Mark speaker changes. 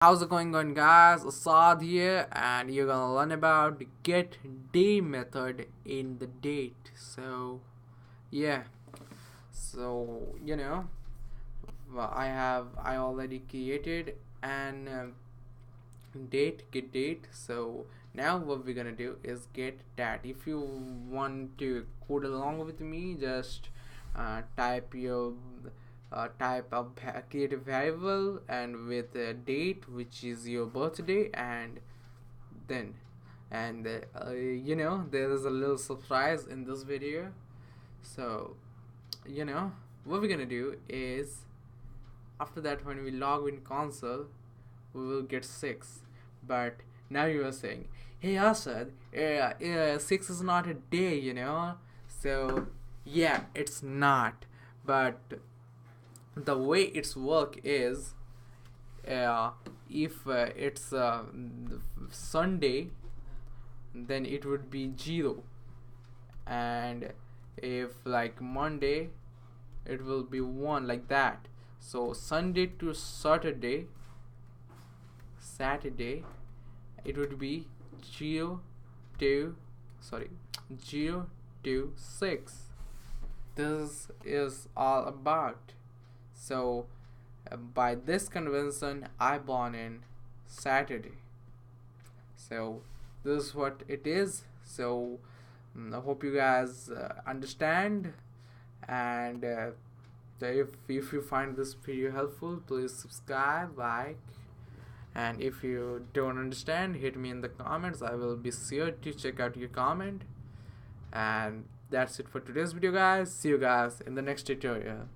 Speaker 1: How's it going on, guys? Assad here, and you're gonna learn about the get day method in the date. Yeah, so I already created an get date. So now what we're gonna do is get that. If you want to code along with me, just type a create a variable and with a date, which is your birthday, and then there is a little surprise in this video. So what we're gonna do is, after that, when we log in console, we will get 6. But now you are saying, hey Asad, 6 is not a day. So yeah, it's not. But the way its work is, if it's Sunday, then it would be 0, and if like Monday, it will be 1, like that. So Sunday to Saturday, it would be 0 to 6. This is all about. So by this convention, I born in Saturday. So this is what it is. So I hope you guys understand, and if you find this video helpful, please subscribe, like, and if you don't understand, hit me in the comments. I will be sure to check out your comment. And that's it for today's video, guys. See you guys in the next tutorial.